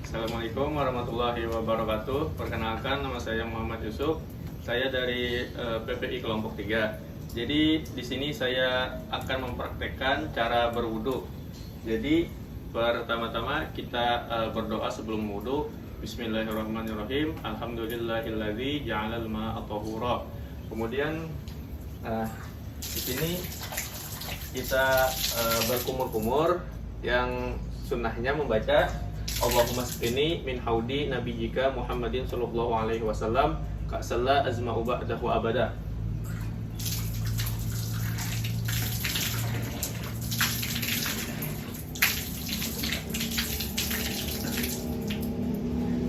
Assalamualaikum warahmatullahi wabarakatuh. Perkenalkan, nama saya Muhammad Yusuf. Saya dari PPI kelompok 3. Jadi di sini saya akan mempraktekkan cara berwudu. Jadi pertama-tama kita berdoa sebelum wudu. Bismillahirrahmanirrahim. Alhamdulillahilladzi ja'alal ma'a tahura. Kemudian di sini kita berkumur-kumur, yang sunnahnya membaca Allahumma sqini min haudi nabiyyika Muhammadin sallallahu alaihi wasallam ka'salla azma'u ba'dahu abada.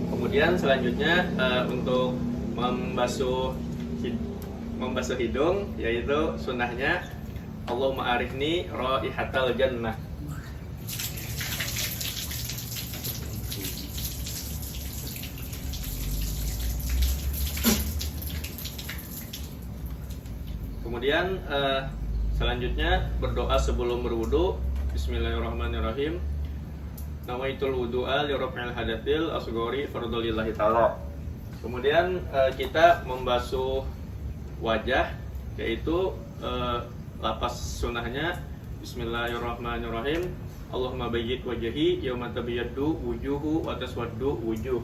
Kemudian selanjutnya untuk membasuh hidung, yaitu sunnahnya Allahumma arifni raihatal jannah. Kemudian selanjutnya berdoa sebelum berwudu. Bismillahirrahmanirrahim. Nawaitul wudu'a li raf'il hadatil asghari fardhulillahi ta'ala. Kemudian kita membasuh wajah, yaitu lapas sunnahnya Bismillahirrahmanirrahim. Allahumma bayyid wajhi yauma tabyaddu wujuhu wa taswaddu wujuh.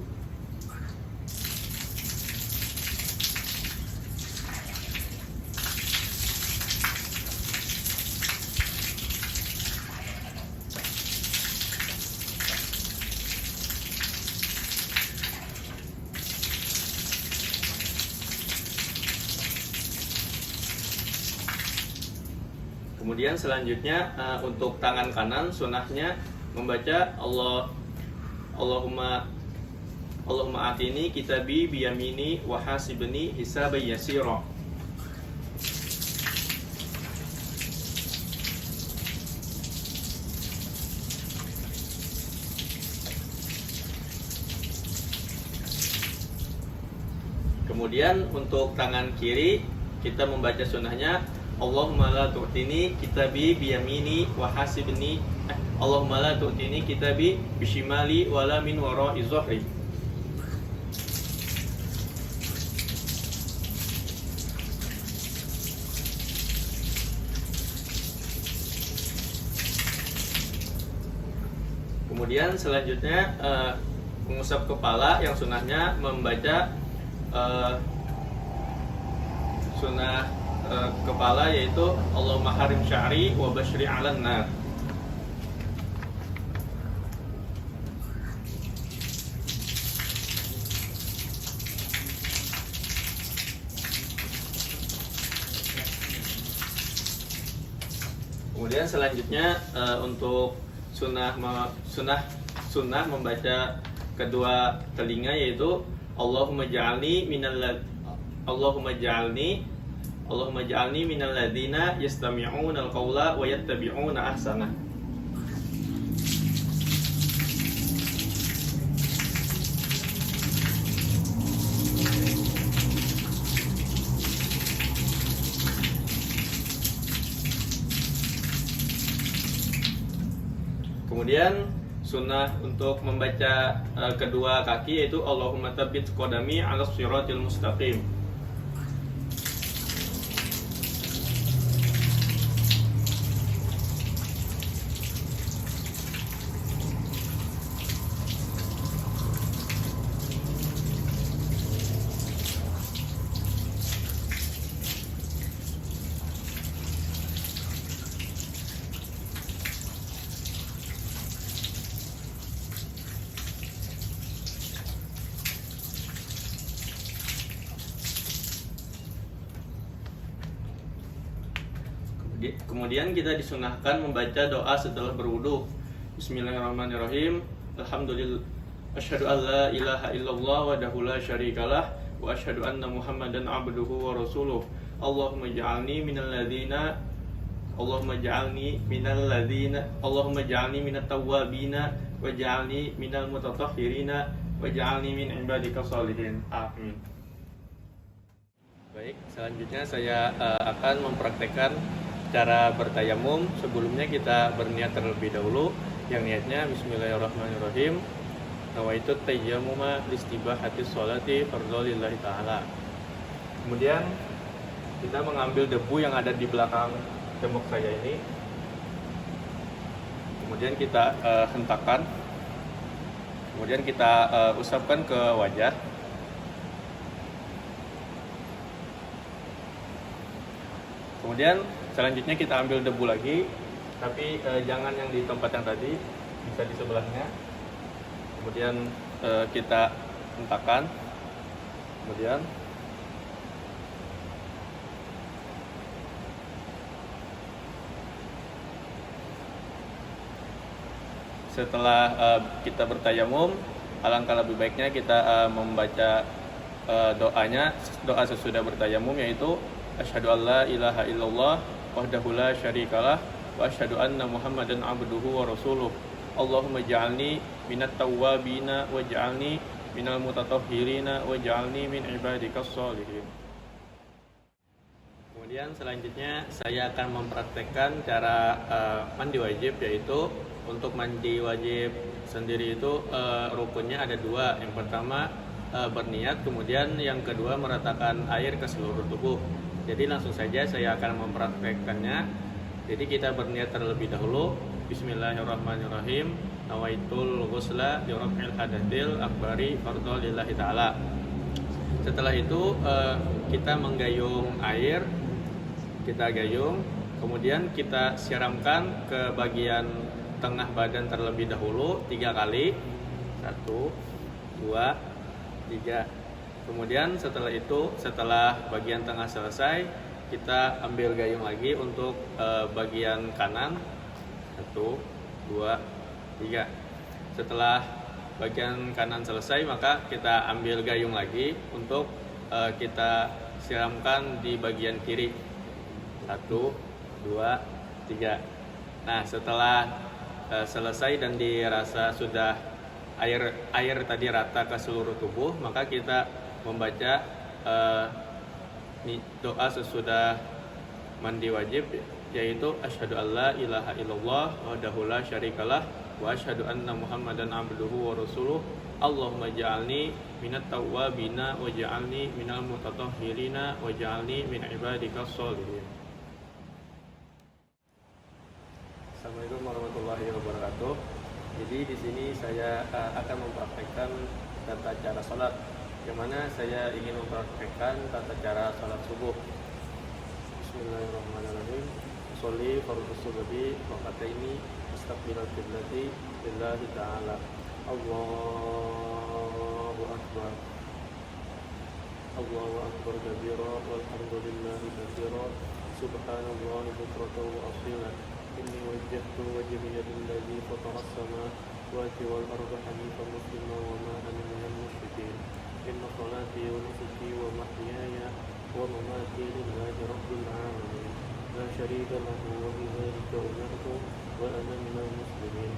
Kemudian selanjutnya untuk tangan kanan sunnahnya membaca Allahumma atini kitabi biyamini wa hasibni hisaban yasira. Kemudian untuk tangan kiri kita membaca sunnahnya Allahumma la tu'tini kitabi biyamini wa hasibni Allahumma la tu'tini kitabi bishimali wala min wara'i zuhri. Kemudian selanjutnya mengusap kepala, yang sunnahnya membaca sunnah kepala, yaitu Allahumma harim sya'ri wa bashri 'alan nar. Kemudian selanjutnya untuk sunnah membaca kedua telinga, yaitu Allahumma ja'alni minal ladzina yastami'una al-qawla wa yattabi'una ahsana. Kemudian sunnah untuk membaca kedua kaki, yaitu Allahumma tsabbit qadami 'alas shiratil mustaqim. Kemudian kita disunahkan membaca doa setelah berwudu. Bismillahirrahmanirrahim. Alhamdulillah, asyhadu an la ilaha illallah wahdahu la syarikalah wa asyhadu anna Muhammadan abduhu wa rasuluh. Allahumma ja'alni minal ladzina minat tawwabina wa ja'alni minal mutatahhirina wa ja'alni min ibadika sholihin. Amin. Baik, selanjutnya saya akan mempraktekkan cara bertayamum. Sebelumnya kita berniat terlebih dahulu, yang niatnya Bismillahirrahmanirrahim. nawaitu tayammuma listibahati sholati fardhu lillahi ta'ala. Kemudian kita mengambil debu yang ada di belakang tembok saya ini. Kemudian kita hentakkan. Kemudian kita usapkan ke wajah. Kemudian selanjutnya kita ambil debu lagi, tapi jangan yang di tempat yang tadi, bisa di sebelahnya. Kemudian kita hentakkan. Kemudian setelah kita bertayamum, alangkah lebih baiknya kita membaca doa sesudah bertayamum, yaitu asyhadu alla ilaha illallah wahdahu la syarikalah wa asyhadu anna muhammadan abduhu wa rasuluh. Allahumma ja'alni minat tawwabina wa ja'alni minal mutatahhirina wa ja'alni min ibadikas sholihin. Kemudian selanjutnya saya akan mempraktekkan cara mandi wajib, yaitu untuk mandi wajib sendiri itu rukunnya ada dua. Yang pertama berniat, kemudian yang kedua meratakan air ke seluruh tubuh. Jadi langsung saja saya akan mempraktekkannya. Jadi kita berniat terlebih dahulu. Bismillahirrahmanirrahim. Nawaitul ghusla li raf'il hadatil akbari fardhu lillahi ta'ala. Setelah itu kita menggayung air. Kita gayung, kemudian kita siramkan ke bagian tengah badan terlebih dahulu 3 kali. 1, 2, 3. Kemudian setelah itu, setelah bagian tengah selesai, kita ambil gayung lagi untuk bagian kanan. 1, 2, 3. Setelah bagian kanan selesai, maka kita ambil gayung lagi untuk kita siramkan di bagian kiri. 1, 2, 3. Nah, setelah selesai dan dirasa sudah air tadi rata ke seluruh tubuh, maka kita membaca doa sesudah mandi wajib, yaitu asyhadu alla ilaha illallah wahdahu la syarikalah wa asyhadu anna muhammadan abduhu wa rasuluh. Allahumma ja'alni minat tawwabina wa ja'alni minal mutatahhirina wa ja'alni min ibadikas sholihin. Assalamualaikum warahmatullahi wabarakatuh. Jadi di sini saya akan mempraktekkan tata cara sholat, yang mana saya ingin mempraktekkan tata cara sholat subuh. Bismillahirrahmanirrahim. Sholli fardhu subhi rakaataini mustaqbilal qiblati lillahi ta'ala. Allahu akbar. Allahu akbar kabira walhamdulillahi katsira subhanallahi bukratan wa asila. Inni wajjahtu wajhiya lillazi fatara as-samawati wal arda hanifan musliman wa ma ana minal musyrikeen. Inna salati wa nusuki wa mahyaya wa mamati lillahi rabbil alamin. La syarika lahu wa bidzalika umirtu wa ana minal muslimin.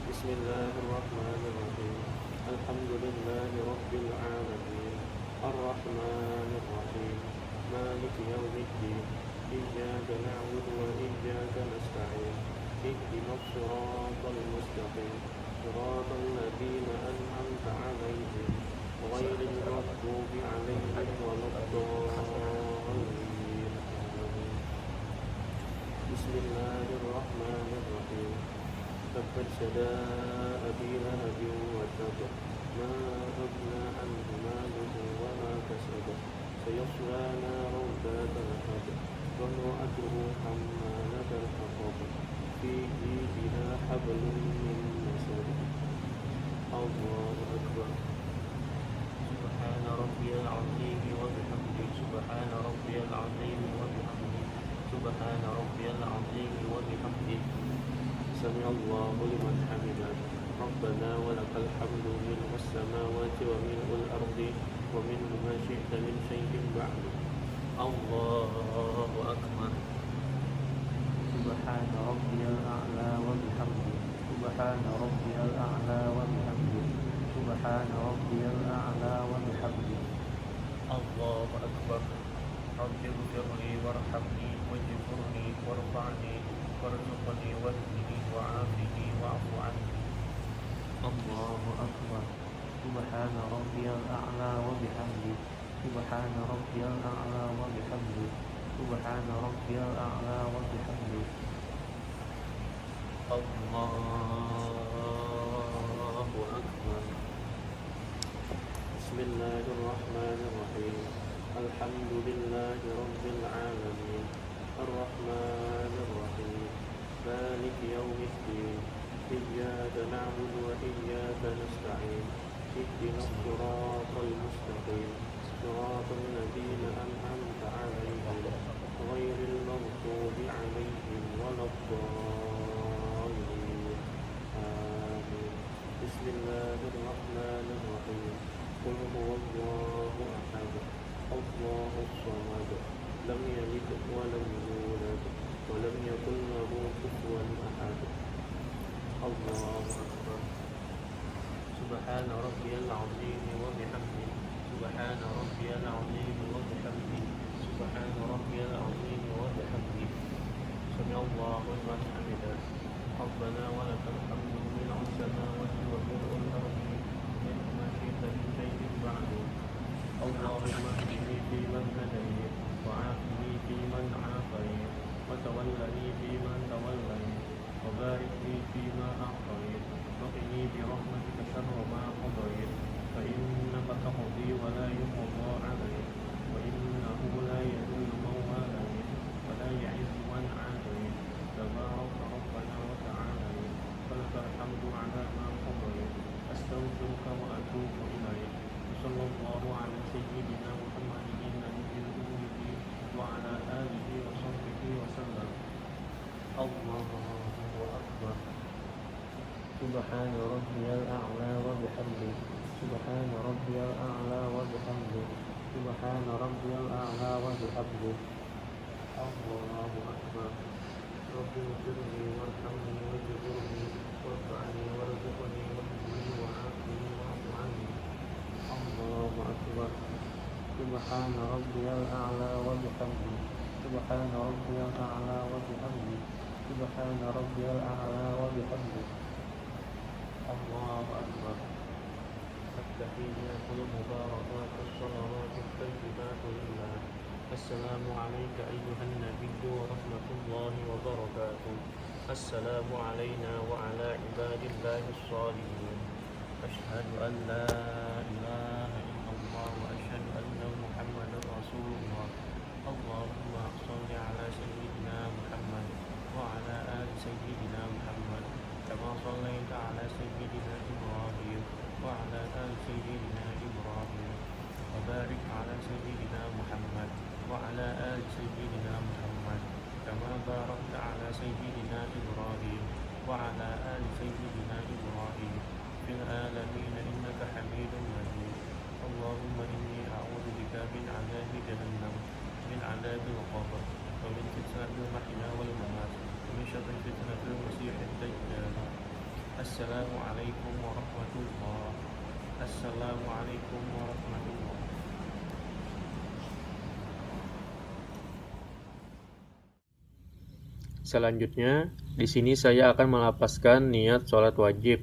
Bismillahirrahmanirrahim. Alhamdulillahi rabbil alamin. Ar-Rahmanir Rahim. Maliki yaumiddin. Iyyaka na'budu wa iyyaka nasta'in. Ihdinas siratal mustaqim. Siratal ladzina an'amta 'alaihim ghairil maghdubi 'alaihim waladdallin. Bismillahirrahmanirrahim. Tabbat yadaa Abi Lahabin wa tabb. Ma aghna 'anhu maluhu wa ma kasab. Sayasla naran dhata lahab. وامرأته حمالة الحطب في جيدها حبل من مسد. الله أكبر. سبحان ربي العظيم وبحمده. سبحان ربي العظيم وبحمده. سبحان ربي العظيم وبحمده. سمع الله لمن حمده. ربنا ولك الحمد ملء السماوات وملء الأرض ومنه ما شئت من شيء بعد. Allahu akbar. Subhana rabbiyal a'la wa bihamdi. Subhana rabbiyal a'la wa bihamdi. Subhana rabbiyal a'la wa bihamdi. Allahu akbar. Rabbighfirli warhamni wajburni warfa'ni warzuqni wahdini wa'afini wa'fu anni. Allahu akbar. سبحان ربي الأعلى وبحمده سبحان ربي الأعلى وبحمده سبحان ربي الأعلى وبحمده الله أكبر. بسم الله الرحمن الرحيم. الحمد لله رب العالمين الرحمن الرحيم مالك يوم الدين إياك نعبد وإياك نستعين اهدنا الصراط المستقيم صراط الذين أنعمت عليهم غير المغضوب عليهم ولا الضالين آمين. بسم الله الرحمن الرحيم. قل هو الله أحد الله الصمد لم يلد ولم يولد ولم يكن له كفوا أحد. الله أكبر. سبحان ربي العظيم وبحمده سبحان ربي العظيم وبحمده سبحان ربي العظيم وبحمده سمع الله لمن حمده ربنا ولك الحمد ملء السماوات وملء الأرض ملء ما شئت من شيء بعد. اللهم اهدني فيمن هديت وعافني فيمن عافيت وتولني فيمن توليت وبارك لي فيما أعطيت وقني برحمتك شر ما قضيت فإنك تقضي ولا يقضى عليك وإنه لا يذل من واليت ولا يعز من عاديت تبارك ربنا وتعاليت ولك الحمد على ما قضيت أستغفرك وأتوب إليك. صلى الله على سيدنا محمد النبي الأمي وعلى آله وصحبه وسلم. الله أكبر. سبحان ربي الأعلى وبحمده سبحان ربي الأعلى وبحمده سبحان ربي الأعلى وبحمده. الله أكبر. رب اغفر لي وارحمني واجبرني وارفعني وارزقني واهدني وعافني واعف عني. الله أكبر. سبحان ربي الأعلى وبحمده سبحان ربي الأعلى وبحمده سبحان ربي الأعلى وبحمده. الله أكبر. التحيات المباركات الصلوات الطيبات لله. السلام عليك أيها النبي ورحمة الله وبركاته. السلام علينا وعلى عباد الله الصالحين. أشهد أن لا إله إلا الله وأشهد أن محمدا رسول الله. اللهم صل على سيدنا محمد وعلى آل سيدنا محمد كما صليت على سيدنا إبراهيم وعلى آل سيدنا إبراهيم وبارك على سيدنا محمد وعلى آل سيدنا محمد كما باركت على سيدنا إبراهيم وعلى آل سيدنا إبراهيم في العالمين إنك حميد مجيد. اللهم إني أعوذ بك من عذاب جهنم من عذاب القبر ومن فتنة المحيا والممات ومن شر فتنة المسيح الدجال. السلام عليكم ورحمة الله. السلام عليكم ورحمة الله. Selanjutnya, di sini saya akan melapaskan niat sholat wajib.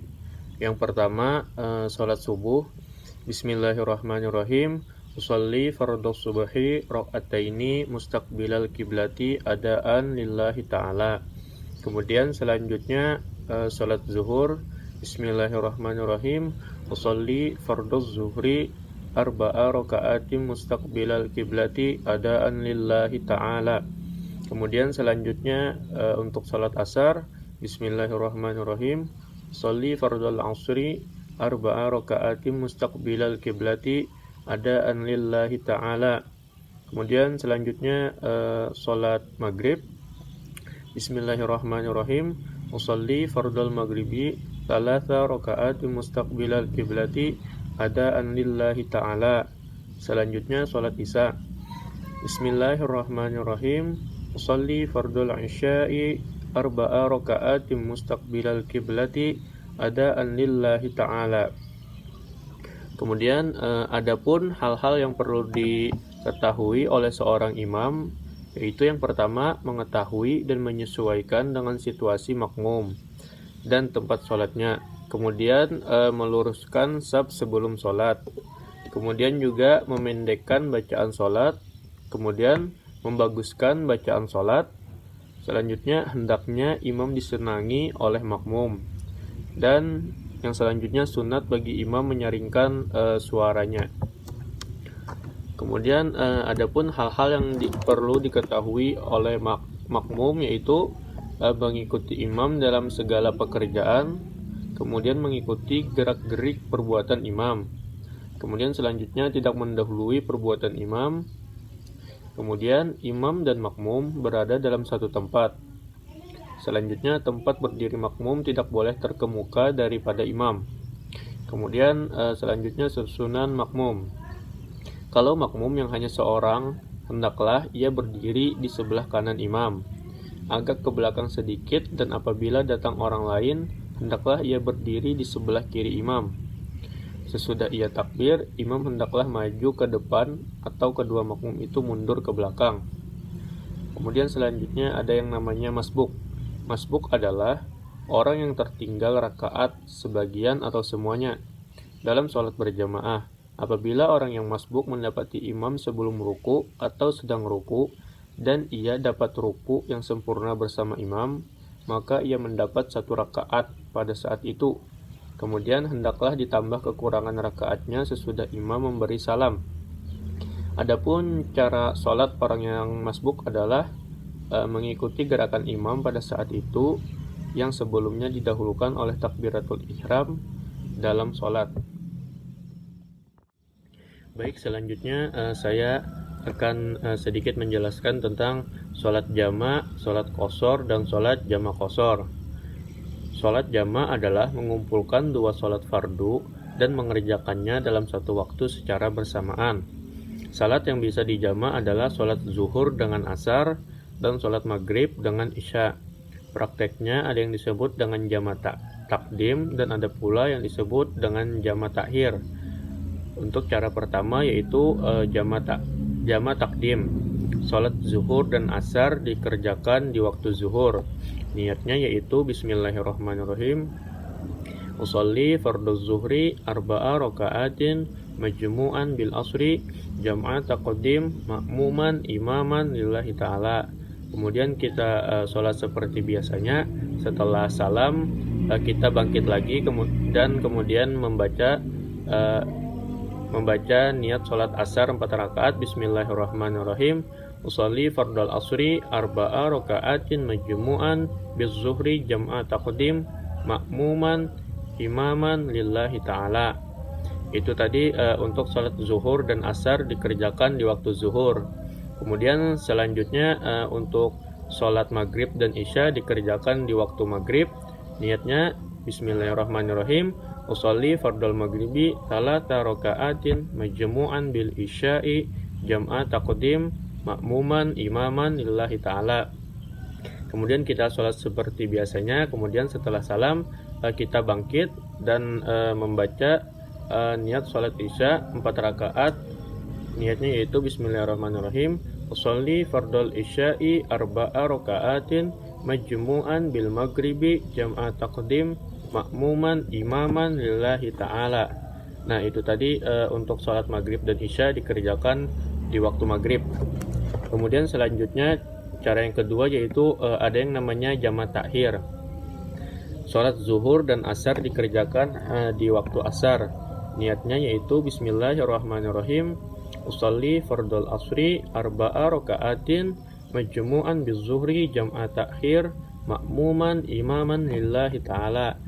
Yang pertama, sholat subuh. Bismillahirrahmanirrahim. Usolli fardhu subhi rakaataini mustaqbilal kiblati adaan lillahi ta'ala. Kemudian selanjutnya sholat zuhur. Bismillahirrahmanirrahim. Usolli fardhu zuhri arba'a raka'atim mustaqbilal kiblati adaan lillahi ta'ala. Kemudian selanjutnya untuk salat asar, Bismillahirrahmanirrahim. Sholli fardhal asri arba'a raka'atin mustaqbilal kiblati adaan lillahi ta'ala. Kemudian selanjutnya salat maghrib, Bismillahirrahmanirrahim. Usolli fardhal maghribi thalatha raka'atin mustaqbilal kiblati adaan lillahi ta'ala. Selanjutnya salat isya, Bismillahirrahmanirrahim. Usolli fardul isya'i arba'a raka'atin mustaqbilal kiblati adaan lillahi ta'ala. Kemudian adapun hal-hal yang perlu diketahui oleh seorang imam, yaitu yang pertama mengetahui dan menyesuaikan dengan situasi makmum dan tempat sholatnya. kemudian meluruskan shaf sebelum sholat, kemudian juga memendekkan bacaan sholat, kemudian membaguskan bacaan sholat. Selanjutnya hendaknya imam disenangi oleh makmum, dan yang selanjutnya sunat bagi imam menyaringkan suaranya. Kemudian adapun hal-hal yang perlu diketahui oleh makmum, yaitu mengikuti imam dalam segala pekerjaan, kemudian mengikuti gerak-gerik perbuatan imam, kemudian selanjutnya tidak mendahului perbuatan imam, kemudian imam dan makmum berada dalam satu tempat. Selanjutnya tempat berdiri makmum tidak boleh terkemuka daripada imam. Kemudian selanjutnya susunan makmum. Kalau makmum yang hanya seorang, hendaklah ia berdiri di sebelah kanan imam, agak ke belakang sedikit, dan apabila datang orang lain, hendaklah ia berdiri di sebelah kiri imam. Sesudah ia takbir, imam hendaklah maju ke depan atau kedua makmum itu mundur ke belakang. Kemudian selanjutnya ada yang namanya masbuk. Masbuk adalah orang yang tertinggal rakaat sebagian atau semuanya dalam sholat berjamaah. Apabila orang yang masbuk mendapati imam sebelum ruku atau sedang ruku, dan ia dapat ruku yang sempurna bersama imam, maka ia mendapat 1 rakaat pada saat itu. Kemudian hendaklah ditambah kekurangan rakaatnya sesudah imam memberi salam. Adapun cara sholat orang yang masbuk adalah mengikuti gerakan imam pada saat itu, yang sebelumnya didahulukan oleh takbiratul ihram dalam sholat. Baik, selanjutnya saya akan sedikit menjelaskan tentang sholat jama', sholat qashar, dan sholat jama' qashar. Sholat jama' adalah mengumpulkan 2 sholat fardu dan mengerjakannya dalam satu waktu secara bersamaan. Salat yang bisa dijama' adalah sholat zuhur dengan asar dan sholat maghrib dengan isya. Prakteknya ada yang disebut dengan jama' takdim dan ada pula yang disebut dengan jama' takhir. Untuk cara pertama yaitu jama' takdim. Sholat zuhur dan asar dikerjakan di waktu zuhur. Niatnya yaitu bismillahirrahmanirrahim. Usolli fardhu zuhri arba'a raka'atin majmu'an bil asri jam'a taqdim ma'muman imaman lillahi ta'ala. Kemudian kita sholat seperti biasanya. Setelah salam kita bangkit lagi dan kemudian membaca niat sholat asar 4 rakaat. Bismillahirrahmanirrahim. Usolli fardal asri arba'a raka'atin majmu'an biz zuhri jam'a taqdim ma'muman imaman lillahi ta'ala. Itu tadi untuk sholat zuhur dan asar dikerjakan di waktu zuhur. Kemudian selanjutnya untuk sholat maghrib dan isya dikerjakan di waktu maghrib. Niatnya bismillahirrahmanirrahim. Usolli fardal maghribi 3 raka'atin majmu'an bil isya'i jam'a taqdim ma'muman imaman lillahi ta'ala. Kemudian kita sholat seperti biasanya. Kemudian setelah salam kita bangkit dan membaca niat sholat isya 4 rakaat. Niatnya yaitu bismillahirrahmanirrahim. Usolli fardal isya'i arba'a raka'atin majmu'an bil maghribi jam'a taqdim ma'muman imaman lillahi ta'ala. Nah, itu tadi untuk sholat maghrib dan isya dikerjakan di waktu maghrib. Kemudian selanjutnya cara yang kedua yaitu ada yang namanya jama' takhir. Sholat zuhur dan asar dikerjakan di waktu asar. Niatnya yaitu bismillahirrahmanirrahim. Usolli fardal asri arba'a raka'atin majmu'an bizuhri jam'a takhir ma'muman imaman lillahi ta'ala.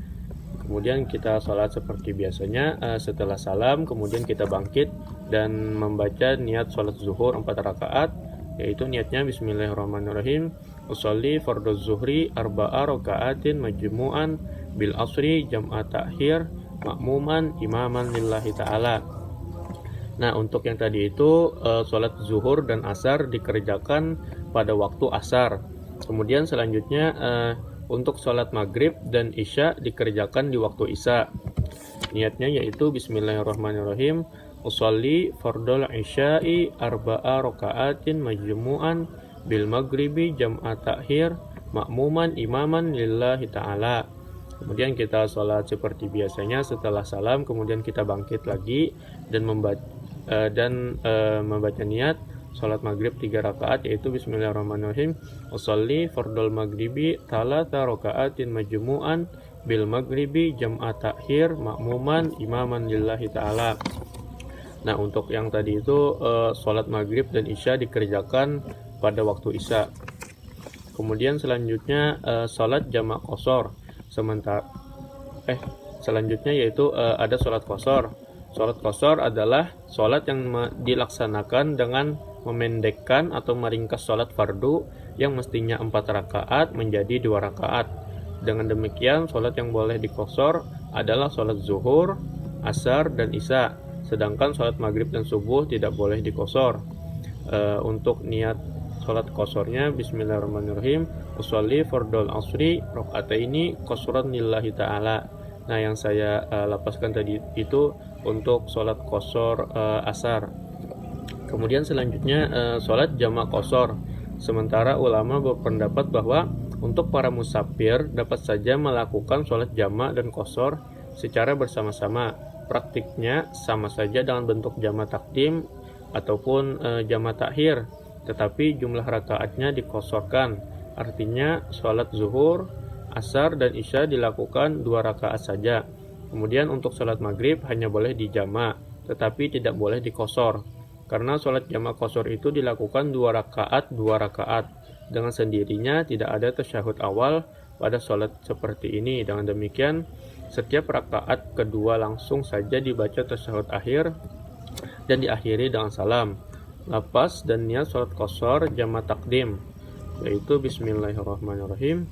Kemudian kita sholat seperti biasanya. Setelah salam kemudian kita bangkit dan membaca niat sholat zuhur 4 rakaat, yaitu niatnya bismillahirrahmanirrahim. Usolli fardhu zuhri arba'a raka'atin majmu'an bil asri jam'a takhir ma'muman imaman lillahi ta'ala. Nah, untuk yang tadi itu sholat zuhur dan asar dikerjakan pada waktu asar. Kemudian selanjutnya untuk sholat maghrib dan isya dikerjakan di waktu isya. Niatnya yaitu bismillahirrahmanirrahim. Usolli fardal isya'i arba'a raka'atin majmu'an bil maghribi jam'a takhir ma'muman imaman lillahi ta'ala. Kemudian kita sholat seperti biasanya, setelah salam kemudian kita bangkit lagi dan membaca niat sholat maghrib 3 rakaat, yaitu bismillahirrahmanirrahim, usolli fardul maghribi thalatha rakaatin majmu'an bil maghribi jam'a takhir makmuman imaman lillahi ta'ala. Nah, untuk yang tadi itu sholat maghrib dan isya dikerjakan pada waktu isya. Kemudian selanjutnya sholat jamak qashar. Selanjutnya yaitu ada sholat qashar. Sholat qashar adalah sholat yang dilaksanakan dengan memendekkan atau meringkas sholat fardu yang mestinya 4 rakaat menjadi 2 rakaat. Dengan demikian, sholat yang boleh diqashar adalah sholat zuhur, asar, dan isya. Sedangkan sholat maghrib dan subuh tidak boleh diqashar. Untuk niat sholat qasharnya, bismillahirrahmanirrahim, usolli fardul asri rakaataini qashran lillahi ta'ala. Nah, yang saya lapaskan tadi itu untuk sholat qashar asar. Kemudian selanjutnya sholat jamak qashar. Sementara ulama berpendapat bahwa untuk para musafir dapat saja melakukan sholat jamak dan qashar secara bersama-sama. Praktiknya sama saja dengan bentuk jamak takdim ataupun jamak takhir, tetapi jumlah rakaatnya diqasharkan. Artinya sholat zuhur, asar, dan isya dilakukan 2 rakaat saja. Kemudian untuk sholat maghrib hanya boleh dijamak, tetapi tidak boleh diqashar. Karena sholat jamak qashar itu dilakukan 2 rakaat. Dengan sendirinya tidak ada tasyahud awal pada sholat seperti ini. Dengan demikian, setiap rakaat kedua langsung saja dibaca tasyahud akhir dan diakhiri dengan salam. Lafaz dan niat sholat qashar jamak takdim, yaitu bismillahirrahmanirrahim,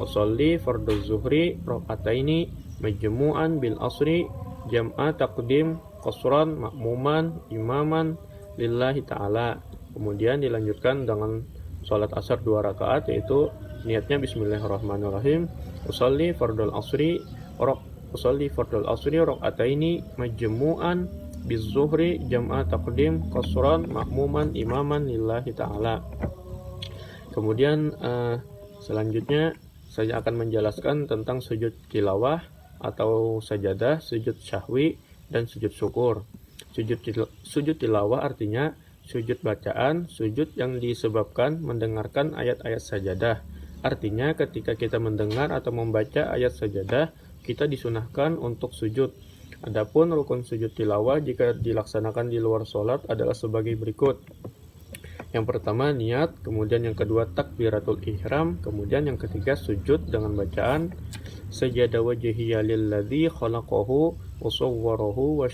usolli fardhu zuhri rakaataini majmu'an bil asri jam'a takdim qashran makmuman imaman lillahi ta'ala. Kemudian dilanjutkan dengan sholat asar 2 rakaat, yaitu niatnya bismillahirrahmanirrahim, usolli fardul asri rakaataini majmu'an biz zuhri jam'a takdim qashran makmuman imaman lillahi ta'ala. Kemudian selanjutnya saya akan menjelaskan tentang sujud tilawah atau sajadah, sujud syahwi, dan sujud syukur. Sujud tilawah artinya sujud bacaan, sujud yang disebabkan mendengarkan ayat-ayat sajadah. Artinya ketika kita mendengar atau membaca ayat sajadah, kita disunahkan untuk sujud. Adapun rukun sujud tilawah jika dilaksanakan di luar sholat adalah sebagai berikut. Yang pertama niat, kemudian yang kedua takbiratul ihram, kemudian yang ketiga sujud dengan bacaan sajada wajhiya lilladzi khalaqahu wa sawwarahu wa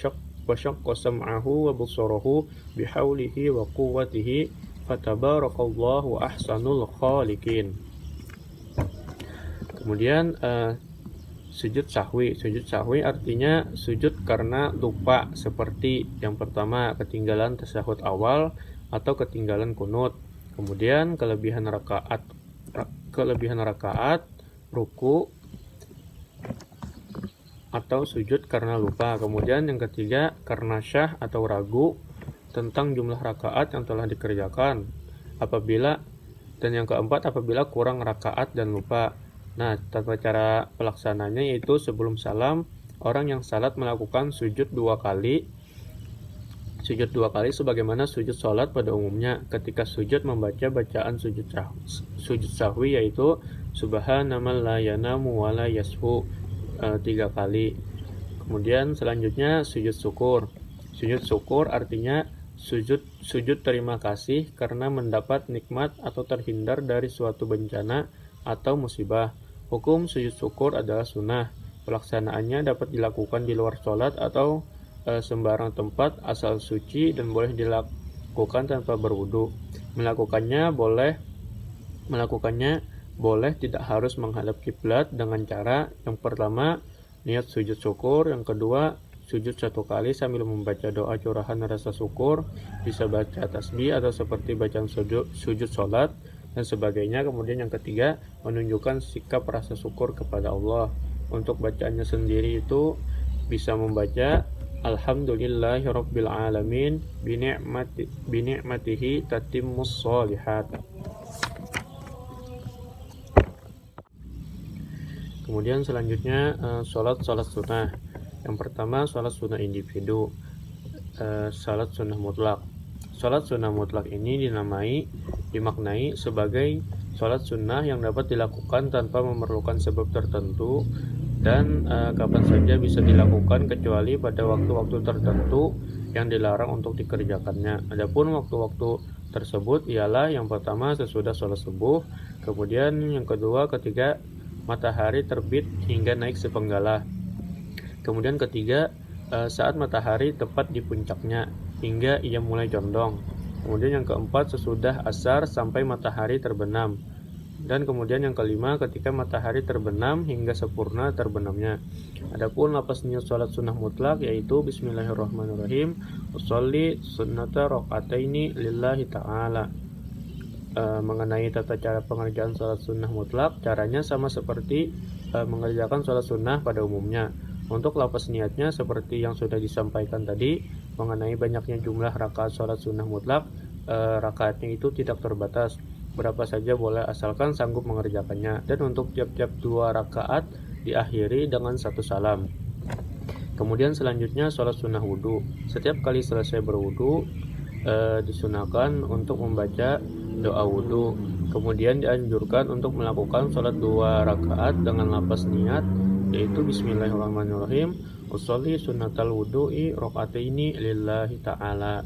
syaqqa sam'ahu wa basarahu bihaulihi wa quwwatihi fatabarakallahu ahsanul khaliqin. Kemudian sujud sahwi. Sujud sahwi artinya sujud karena lupa, seperti yang pertama ketinggalan tasyahud awal atau ketinggalan kunut. Kemudian kelebihan rakaat, ruku atau sujud karena lupa. Kemudian yang ketiga karena syah atau ragu tentang jumlah rakaat yang telah dikerjakan. Dan yang keempat apabila kurang rakaat dan lupa. Nah, tata cara pelaksananya yaitu sebelum salam, orang yang salat melakukan sujud 2 kali. Sujud 2 kali sebagaimana sujud salat pada umumnya. Ketika sujud membaca bacaan sujud sahwi yaitu subhanaman la yanamu wa la yashu 3 kali. Kemudian selanjutnya sujud syukur. Sujud syukur artinya sujud terima kasih karena mendapat nikmat atau terhindar dari suatu bencana atau musibah. Hukum sujud syukur adalah sunnah. Pelaksanaannya dapat dilakukan di luar sholat atau sembarang tempat asal suci dan boleh dilakukan tanpa berwudu. Melakukannya boleh tidak harus menghadap kiblat dengan cara yang pertama niat sujud syukur, yang kedua sujud 1 kali sambil membaca doa curahan rasa syukur, bisa baca tasbih atau seperti bacaan sujud sholat dan sebagainya. Kemudian yang ketiga menunjukkan sikap rasa syukur kepada Allah. Untuk bacaannya sendiri itu bisa membaca alhamdulillahirabbil alamin bi ni'matihi tatimmus sholihat. Kemudian selanjutnya sholat sunnah. Yang pertama sholat sunnah individu, sholat sunnah mutlak. Sholat sunnah mutlak ini dimaknai sebagai sholat sunnah yang dapat dilakukan tanpa memerlukan sebab tertentu dan kapan saja bisa dilakukan kecuali pada waktu-waktu tertentu yang dilarang untuk dikerjakannya. Adapun waktu-waktu tersebut ialah yang pertama sesudah sholat subuh, kemudian yang kedua ketika matahari terbit hingga naik sepenggalah, kemudian ketiga saat matahari tepat di puncaknya hingga ia mulai condong, kemudian yang keempat sesudah asar sampai matahari terbenam, dan kemudian yang kelima ketika matahari terbenam hingga sempurna terbenamnya. Adapun lafaz niat salat sunnah mutlak yaitu bismillahirrahmanirrahim usolli sunnata rakaataini lillahi ta'ala. Mengenai tata cara pengerjaan salat sunnah mutlak, caranya sama seperti mengerjakan salat sunnah pada umumnya. Untuk lafaz niatnya seperti yang sudah disampaikan tadi mengenai banyaknya jumlah rakaat salat sunnah mutlak, rakaatnya itu tidak terbatas, berapa saja boleh asalkan sanggup mengerjakannya, dan untuk tiap-tiap 2 rakaat diakhiri dengan 1 salam. Kemudian selanjutnya sholat sunnah wudhu. Setiap kali selesai berwudhu disunahkan untuk membaca doa wudhu. Kemudian dianjurkan untuk melakukan sholat 2 rakaat dengan lafaz niat yaitu bismillahirrahmanirrahim usolli sunnatal wudhu'i rakaataini lillahi ta'ala.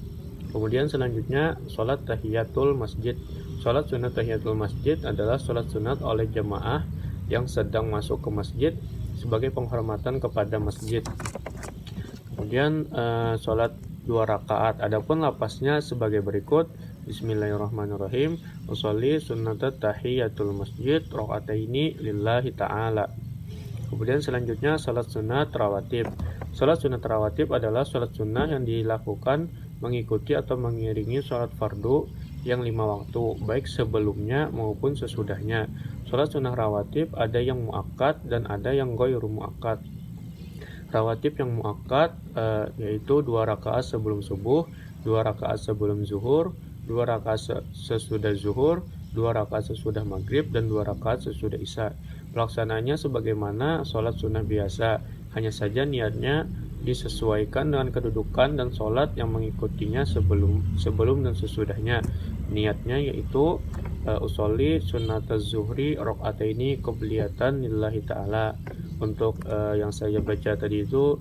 Kemudian selanjutnya sholat tahiyatul masjid. Sholat sunat tahiyatul masjid adalah sholat sunat oleh jemaah yang sedang masuk ke masjid sebagai penghormatan kepada masjid. Kemudian sholat 2 rakaat. Adapun lafaznya sebagai berikut: bismillahirrahmanirrahim usolli sunnatat tahiyatul masjid rakaataini lillahi ta'ala. Kemudian selanjutnya sholat sunat rawatib. Sholat sunat rawatib adalah sholat sunnah yang dilakukan mengikuti atau mengiringi sholat fardu yang 5 waktu, baik sebelumnya maupun sesudahnya. Sholat sunnah rawatib ada yang muakkad dan ada yang ghairu muakkad. Rawatib yang muakkad yaitu 2 rakaat sebelum subuh, 2 rakaat sebelum zuhur, 2 rakaat sesudah zuhur, 2 rakaat sesudah maghrib, dan 2 rakaat sesudah isya. Pelaksananya sebagaimana sholat sunnah biasa, hanya saja niatnya disesuaikan dengan kedudukan dan sholat yang mengikutinya sebelum dan sesudahnya. Niatnya yaitu usolli sunnataz zuhri rakaataini qobliyatan lillahi ta'ala. Untuk yang saya baca tadi itu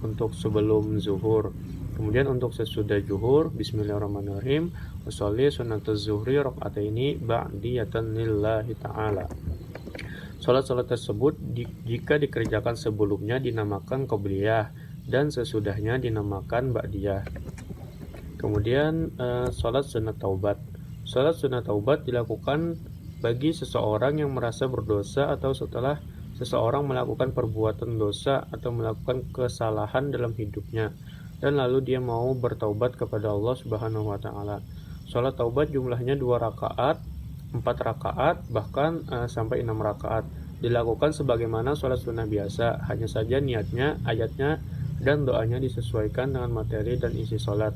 untuk sebelum zuhur. Kemudian untuk sesudah zuhur, bismillahirrahmanirrahim usolli sunnataz zuhri rakaataini ba'diyatan lillahi ta'ala. Salat-salat tersebut jika dikerjakan sebelumnya dinamakan qobliyah dan sesudahnya dinamakan ba'diyah. Kemudian salat sunat taubat. Salat sunat taubat dilakukan bagi seseorang yang merasa berdosa atau setelah seseorang melakukan perbuatan dosa atau melakukan kesalahan dalam hidupnya dan lalu dia mau bertaubat kepada Allah Subhanahu wa taala. Salat taubat jumlahnya 2 rakaat, 4 rakaat, bahkan sampai 6 rakaat. Dilakukan sebagaimana sholat sunnah biasa, hanya saja niatnya, ayatnya, dan doanya disesuaikan dengan materi dan isi sholat.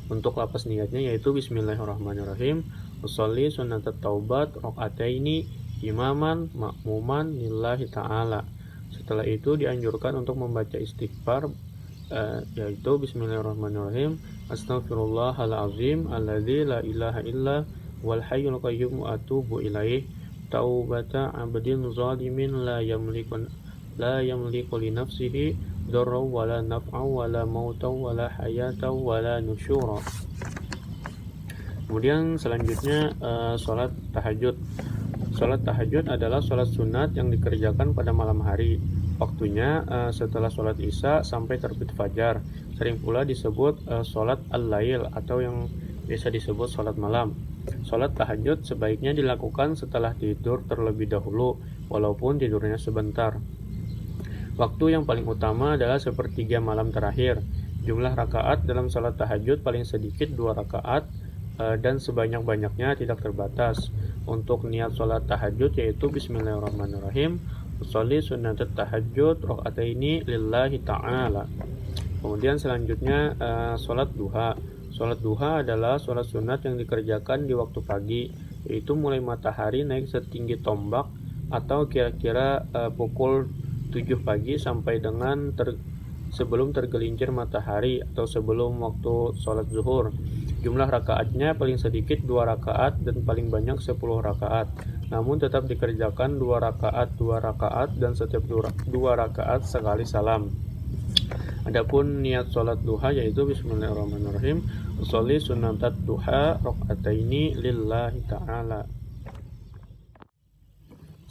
Untuk lafaz niatnya yaitu bismillahirrahmanirrahim usolli sunnatat taubat rakaataini imaman ma'muman lillahi ta'ala. Setelah itu dianjurkan untuk membaca istighfar yaitu bismillahirrahmanirrahim astaghfirullahalazim alladzi la ilaha illa wal hayyul qayyum wa atubu ilaih taubata abdin zalimin la yamliku li nafsihi darra wala naf'a wala mauta wala hayata wala nusyura. Kemudian selanjutnya sholat tahajud. Sholat tahajud adalah sholat sunat yang dikerjakan pada malam hari. Waktunya setelah sholat isya sampai terbit fajar. Sering pula disebut sholat al-lail atau yang biasa disebut sholat malam. Sholat tahajud sebaiknya dilakukan setelah tidur terlebih dahulu, walaupun tidurnya sebentar. Waktu yang paling utama adalah sepertiga malam terakhir. Jumlah rakaat dalam sholat tahajud paling sedikit 2 rakaat dan sebanyak-banyaknya tidak terbatas. Untuk niat sholat tahajud yaitu bismillahirrahmanirrahim usolli sunnatat tahajud rakaataini lillahi ta'ala. Kemudian selanjutnya sholat duha. Sholat duha adalah sholat sunat yang dikerjakan di waktu pagi, yaitu mulai matahari naik setinggi tombak atau kira-kira pukul 7 pagi sampai dengan sebelum tergelincir matahari atau sebelum waktu sholat zuhur. Jumlah rakaatnya paling sedikit 2 rakaat dan paling banyak 10 rakaat. Namun tetap dikerjakan 2 rakaat dan setiap 2 rakaat sekali salam. Adapun niat sholat duha yaitu bismillahirrahmanirrahim, usolli sunnatat duha rakaataini lillahi ta'ala.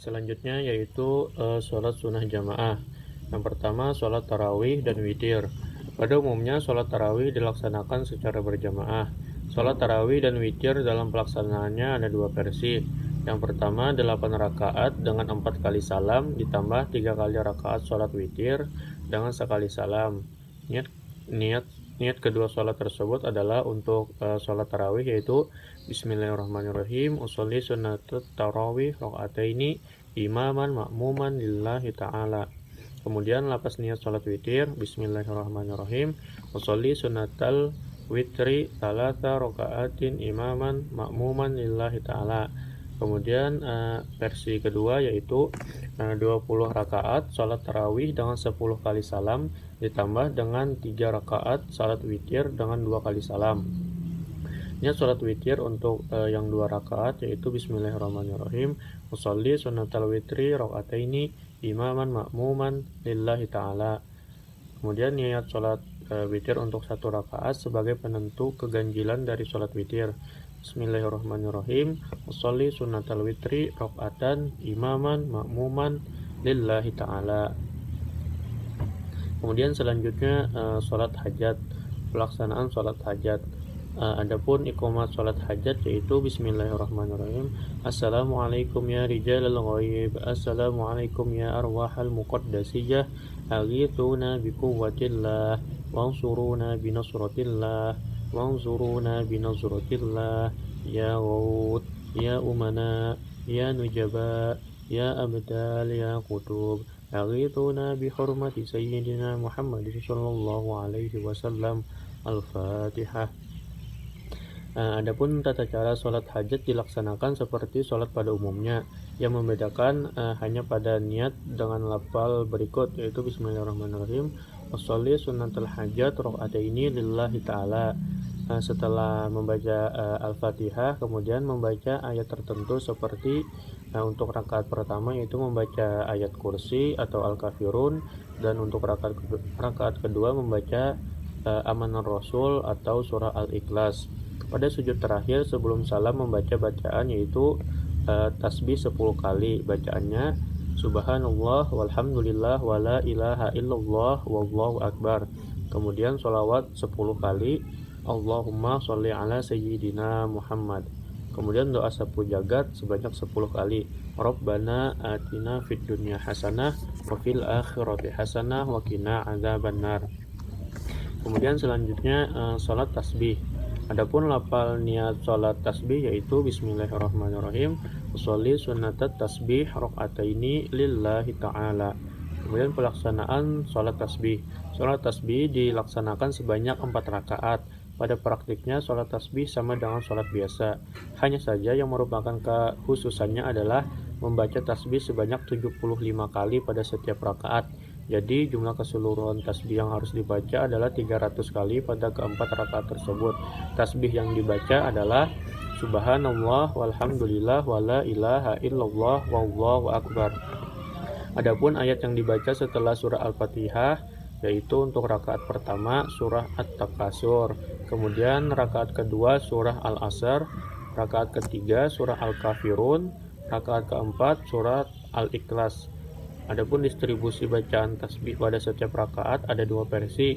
Selanjutnya yaitu sholat sunnah jamaah. Yang pertama, sholat tarawih dan witir. Pada umumnya, sholat tarawih dilaksanakan secara berjamaah. Sholat tarawih dan witir dalam pelaksanaannya ada 2 versi. Yang pertama, 8 rakaat dengan 4 kali salam, ditambah 3 kali rakaat sholat witir dengan sekali salam. Niat kedua sholat tersebut adalah untuk sholat tarawih yaitu bismillahirrahmanirrahim, usolli sunnatat tarawih rakaataini imaman ma'muman lillahi ta'ala. Kemudian lapas niat sholat witir, bismillahirrahmanirrahim, usolli sunnatal witri salasa rakaatin imaman ma'muman lillahi ta'ala. Kemudian versi kedua yaitu 20 rakaat sholat tarawih dengan 10 kali salam, ditambah dengan 3 rakaat sholat witir dengan 2 kali salam. Niat sholat witir untuk yang 2 rakaat yaitu bismillahirrahmanirrahim, usolli sunnatal witri rakaataini imaman ma'muman lillahi ta'ala. Kemudian niat sholat witir untuk 1 rakaat sebagai penentu keganjilan dari sholat witir. Bismillahirrahmanirrahim, usolli sunnatal witri rakaatan imaman ma'muman lillahi ta'ala. Kemudian selanjutnya sholat hajat, pelaksanaan sholat hajat. Adapun iqamat sholat hajat yaitu bismillahirrahmanirrahim, assalamualaikum ya rijalal ghaib, assalamualaikum ya arwahal muqaddasiyah, aghithuna biquwwatillah wansuruna binasratillah wansuruna binasratillah, ya ghawth ya umana ya nujaba ya abdal ya qutub, aghithuna bihurmati sayyidina Muhammad sallallahu alaihi wasallam. Al-Fatihah. Adapun tata cara sholat hajat dilaksanakan seperti sholat pada umumnya. Yang membedakan hanya pada niat dengan lafal berikut yaitu bismillahirrahmanirrahim, washolli sunnatul hajat rakaataini lillahi ta'ala. Setelah membaca Al-Fatihah, kemudian membaca ayat tertentu seperti untuk rakaat pertama yaitu membaca ayat kursi atau Al-Kafirun, dan untuk rakaat kedua membaca Amanar Rasul atau surah Al-Ikhlas. Pada sujud terakhir sebelum salam membaca bacaan yaitu tasbih 10 kali. Bacaannya subhanallah walhamdulillah wala ilaha illallah wallahu akbar. Kemudian sholawat 10 kali, Allahumma sholli ala sayyidina Muhammad. Kemudian doa sapu jagat sebanyak 10 kali, Rabbana atina fid dunya hasanah wa fil akhirati hasanah wa qina adzabannar. Kemudian selanjutnya sholat tasbih. Adapun lafal niat sholat tasbih yaitu bismillahirrahmanirrahim, usolli sunnatat tasbih rakaataini lillahi ta'ala. Kemudian pelaksanaan sholat tasbih. Sholat tasbih dilaksanakan sebanyak 4 rakaat. Pada praktiknya sholat tasbih sama dengan sholat biasa. Hanya saja yang merupakan kekhususannya adalah membaca tasbih sebanyak 75 kali pada setiap rakaat. Jadi jumlah keseluruhan tasbih yang harus dibaca adalah 300 kali pada keempat rakaat tersebut. Tasbih yang dibaca adalah subhanallah walhamdulillah wala ilaha illallah wallahu akbar. Adapun ayat yang dibaca setelah surah Al-Fatihah yaitu untuk rakaat pertama surah At-Takasur, kemudian rakaat kedua surah Al-Asr, rakaat ketiga surah Al-Kafirun, rakaat keempat surah Al-Ikhlas. Adapun distribusi bacaan tasbih pada setiap rakaat ada 2 versi.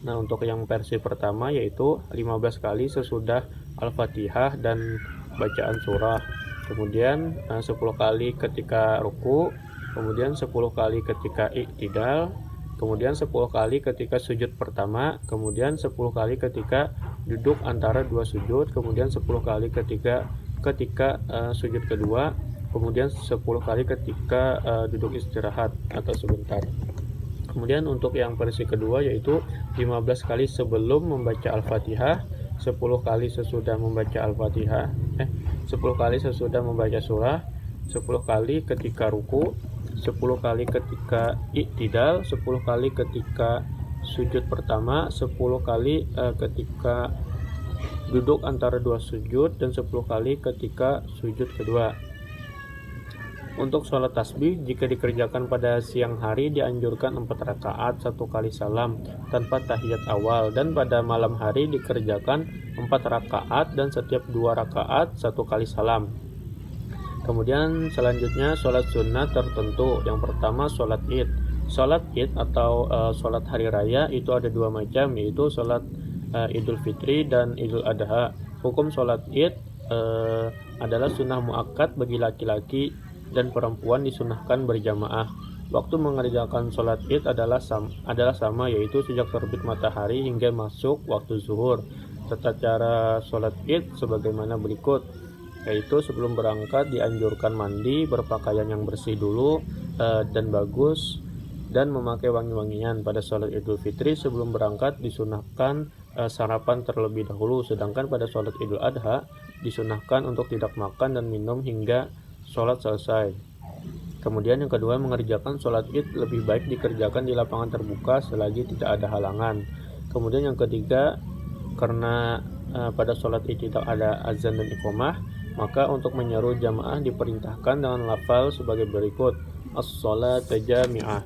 Nah, untuk yang versi pertama yaitu 15 kali sesudah Al-Fatihah dan bacaan surah. Kemudian 10 kali ketika ruku, kemudian 10 kali ketika i'tidal, kemudian 10 kali ketika sujud pertama, kemudian 10 kali ketika duduk antara 2 sujud, kemudian 10 kali ketika sujud kedua, kemudian 10 kali ketika duduk istirahat atau sebentar. Kemudian untuk yang versi kedua yaitu 15 kali sebelum membaca Al-Fatihah, 10 kali sesudah membaca Al-Fatihah, 10 kali sesudah membaca surah, 10 kali ketika ruku, 10 kali ketika i'tidal, 10 kali ketika sujud pertama, 10 kali ketika duduk antara dua sujud, dan 10 kali ketika sujud kedua. Untuk sholat tasbih, jika dikerjakan pada siang hari dianjurkan 4 rakaat 1 kali salam tanpa tahiyat awal, dan pada malam hari dikerjakan 4 rakaat dan setiap 2 rakaat 1 kali salam. Kemudian selanjutnya sholat sunnah tertentu. Yang pertama sholat id. Sholat id atau sholat hari raya itu ada 2 macam, yaitu sholat idul fitri dan idul adha. Hukum sholat id adalah sunnah muakkad bagi laki-laki dan perempuan disunahkan berjamaah. Waktu mengerjakan sholat id adalah sama, yaitu sejak terbit matahari hingga masuk waktu zuhur. Tata cara sholat id sebagaimana berikut, yaitu sebelum berangkat dianjurkan mandi, berpakaian yang bersih dulu dan bagus, dan memakai wangi-wangian. Pada sholat idul fitri sebelum berangkat disunahkan sarapan terlebih dahulu, sedangkan pada sholat idul adha disunahkan untuk tidak makan dan minum hingga sholat selesai. Kemudian yang kedua, mengerjakan sholat id lebih baik dikerjakan di lapangan terbuka selagi tidak ada halangan. Kemudian yang ketiga, karena pada sholat id tidak ada azan dan iqamah, maka untuk menyeru jamaah diperintahkan dengan lafal sebagai berikut: as-sholata jami'ah.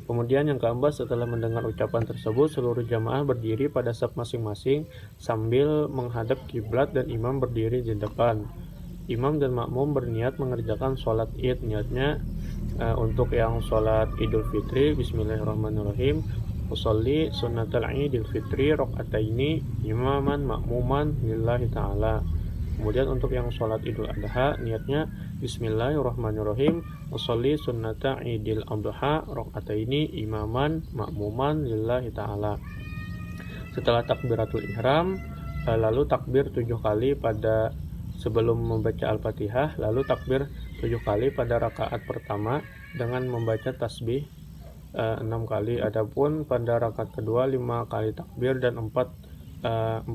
Kemudian yang keempat, setelah mendengar ucapan tersebut, seluruh jamaah berdiri pada saf masing-masing sambil menghadap kiblat dan imam berdiri di depan. Imam dan makmum berniat mengerjakan sholat id. Niatnya untuk yang sholat idul fitri, bismillahirrahmanirrahim, usolli sunnatal idul fitri rok'ataini imaman makmuman lillahi ta'ala. Kemudian untuk yang sholat idul adha, niatnya bismillahirrahmanirrahim, usolli sunnata idil adha rok'ataini imaman makmuman lillahi ta'ala. Setelah takbiratul ihram, lalu takbir 7 kali pada sebelum membaca Al-Fatihah, lalu takbir 7 kali pada rakaat pertama dengan membaca tasbih 6 kali. Adapun pada rakaat kedua 5 kali takbir dan 4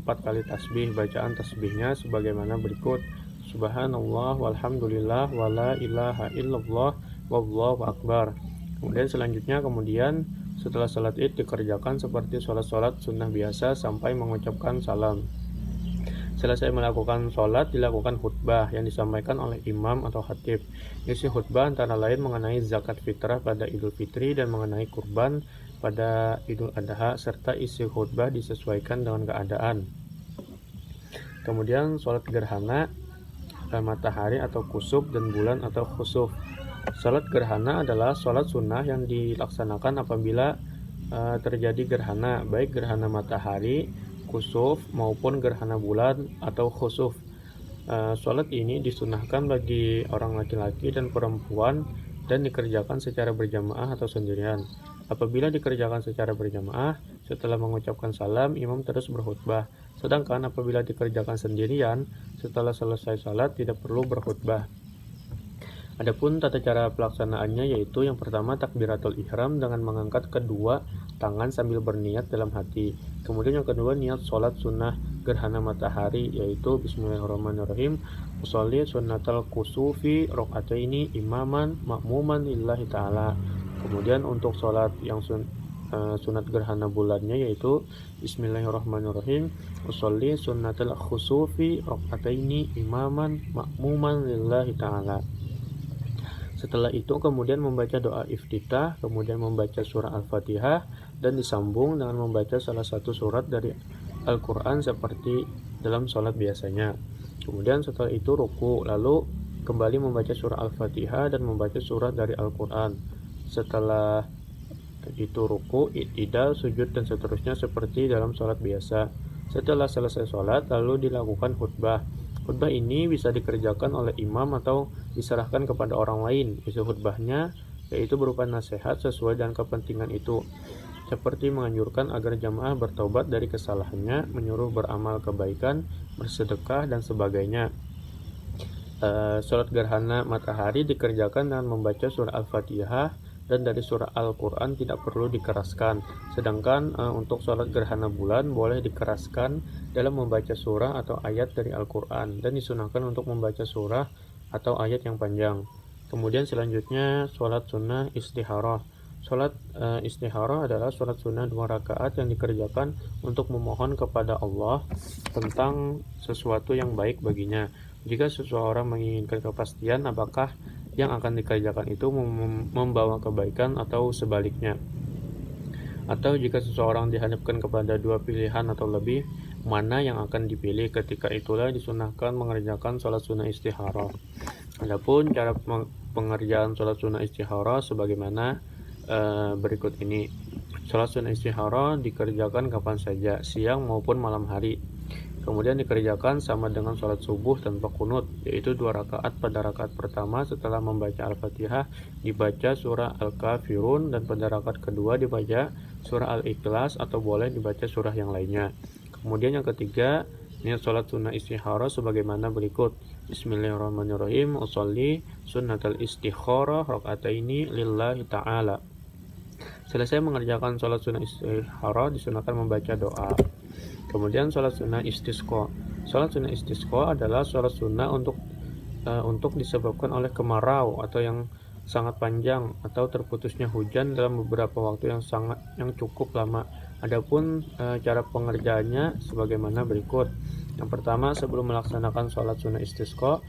kali tasbih. Bacaan tasbihnya sebagaimana berikut: Subhanallah walhamdulillah wala ilaha illallah wallahu akbar. Kemudian setelah salat id dikerjakan seperti sholat sunnah biasa sampai mengucapkan salam. Selesai melakukan sholat, dilakukan khutbah yang disampaikan oleh imam atau khatib. Isi khutbah antara lain mengenai zakat fitrah pada idul fitri dan mengenai kurban pada idul adha, serta isi khutbah disesuaikan dengan keadaan. Kemudian sholat gerhana matahari atau kusuf dan bulan atau khusuf. Sholat gerhana adalah sholat sunnah yang dilaksanakan apabila terjadi gerhana, baik gerhana matahari, kusuf maupun gerhana bulan atau khusuf. Sholat ini disunahkan bagi orang laki-laki dan perempuan dan dikerjakan secara berjamaah atau sendirian. Apabila dikerjakan secara berjamaah, setelah mengucapkan salam, imam terus berkhutbah. Sedangkan apabila dikerjakan sendirian, setelah selesai salat tidak perlu berkhutbah. Adapun tata cara pelaksanaannya yaitu yang pertama takbiratul ihram dengan mengangkat kedua tangan sambil berniat dalam hati. Kemudian yang kedua, niat sholat sunnah gerhana matahari yaitu bismillahirrahmanirrahim, usolli sunnatal kusufi rok'ataini imaman makmuman lillahi ta'ala. Kemudian untuk sholat yang sunat gerhana bulannya yaitu bismillahirrahmanirrahim, usolli sunnatal khusufi rok'ataini imaman makmuman lillahi ta'ala. Setelah itu kemudian membaca doa iftitah, kemudian membaca surah Al-Fatihah, dan disambung dengan membaca salah satu surat dari Al-Quran seperti dalam sholat biasanya. Kemudian setelah itu ruku, lalu kembali membaca surah Al-Fatihah dan membaca surat dari Al-Quran. Setelah itu ruku, i'tidal, sujud, dan seterusnya seperti dalam sholat biasa. Setelah selesai sholat, lalu dilakukan khutbah. Khutbah ini bisa dikerjakan oleh imam atau diserahkan kepada orang lain. Isi khutbahnya yaitu berupa nasihat sesuai dengan kepentingan itu, seperti menganjurkan agar jamaah bertaubat dari kesalahannya, menyuruh beramal kebaikan, bersedekah, dan sebagainya. Sholat gerhana matahari dikerjakan dengan membaca surah Al-Fatihah, dan dari surah Al-Quran tidak perlu dikeraskan. Sedangkan untuk sholat gerhana bulan boleh dikeraskan dalam membaca surah atau ayat dari Al-Quran, dan disunahkan untuk membaca surah atau ayat yang panjang. Kemudian selanjutnya sholat sunnah istikharah. Sholat istikharah adalah sholat sunnah 2 rakaat yang dikerjakan untuk memohon kepada Allah tentang sesuatu yang baik baginya. Jika seseorang menginginkan kepastian apakah yang akan dikerjakan itu membawa kebaikan atau sebaliknya. Atau jika seseorang dihadapkan kepada 2 pilihan atau lebih, mana yang akan dipilih, ketika itulah disunahkan mengerjakan sholat sunnah istikharah. Adapun cara pengerjaan sholat sunnah istikharah sebagaimana berikut ini. Sholat sunnah istikharah dikerjakan kapan saja, siang maupun malam hari. Kemudian dikerjakan sama dengan sholat subuh tanpa kunut, yaitu 2 rakaat. Pada rakaat pertama setelah membaca Al-Fatihah dibaca surah Al-Kafirun, dan pada rakaat kedua dibaca surah Al-Ikhlas atau boleh dibaca surah yang lainnya. Kemudian yang ketiga, niat sholat sunnah istikharah sebagaimana berikut. Bismillahirrahmanirrahim. Usolli sunnatal istikharah rakaataini lillahi ta'ala. Selesai mengerjakan sholat sunnah istikharah disunahkan membaca doa. Kemudian sholat sunnah istisqa. Sholat sunnah istisqa adalah sholat sunnah untuk disebabkan oleh kemarau atau yang sangat panjang atau terputusnya hujan dalam beberapa waktu yang cukup lama. Adapun cara pengerjaannya sebagaimana berikut. Yang pertama, sebelum melaksanakan sholat sunnah istisqa,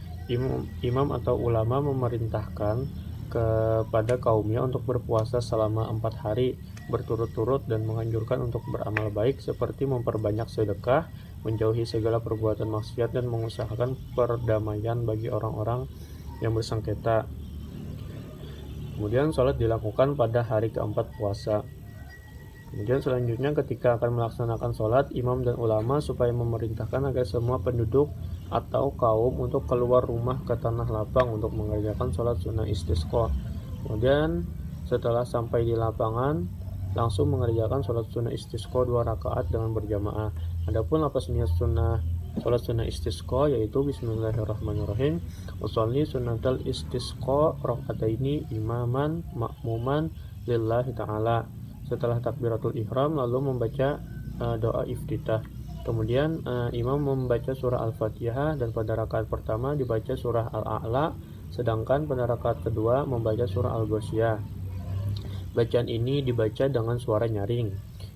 imam atau ulama memerintahkan kepada kaumnya untuk berpuasa selama 4 hari berturut-turut dan menganjurkan untuk beramal baik seperti memperbanyak sedekah, menjauhi segala perbuatan maksiat, dan mengusahakan perdamaian bagi orang-orang yang bersengketa. Kemudian sholat dilakukan pada hari keempat puasa. Kemudian selanjutnya ketika akan melaksanakan sholat, imam dan ulama supaya memerintahkan agar semua penduduk atau kaum untuk keluar rumah ke tanah lapang untuk mengerjakan sholat sunnah istisqa. Kemudian setelah sampai di lapangan langsung mengerjakan sholat sunnah istisqa 2 rakaat dengan berjamaah. Adapun lafaz niat sholat sunnah istisqa yaitu Bismillahirrahmanirrahim. Usolli sunnatal istisqa rakaataini imaman ma'muman lillahi ta'ala. Setelah takbiratul ihram lalu membaca doa iftitah. Kemudian imam membaca surah Al-Fatihah, dan pada rakaat pertama dibaca surah Al-A'la, sedangkan pada rakaat kedua membaca surah Al-Ghasyiyah. Bacaan ini dibaca dengan suara nyaring.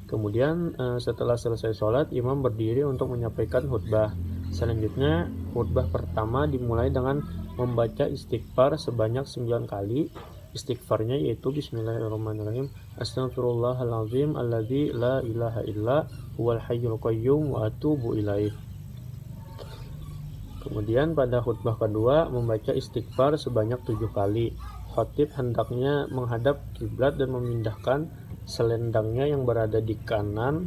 Kemudian setelah selesai sholat, imam berdiri untuk menyampaikan khutbah. Selanjutnya, khutbah pertama dimulai dengan membaca istighfar sebanyak 9 kali. Istighfarnya yaitu Bismillahirrahmanirrahim. Astaghfirullahaladzim alladzi la ilaha illa huwal hayyul qayyum wa atubu ilaih. Kemudian pada khutbah kedua membaca istighfar sebanyak 7 kali. Khatib hendaknya menghadap kiblat dan memindahkan selendangnya yang berada di kanan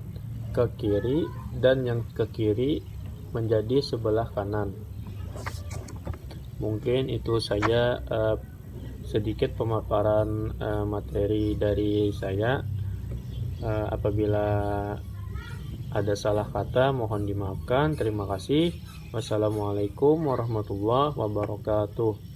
ke kiri dan yang ke kiri menjadi sebelah kanan. Mungkin itu saya sedikit pemaparan materi dari saya. Apabila ada salah kata mohon dimaafkan. Terima kasih. Wassalamualaikum warahmatullahi wabarakatuh.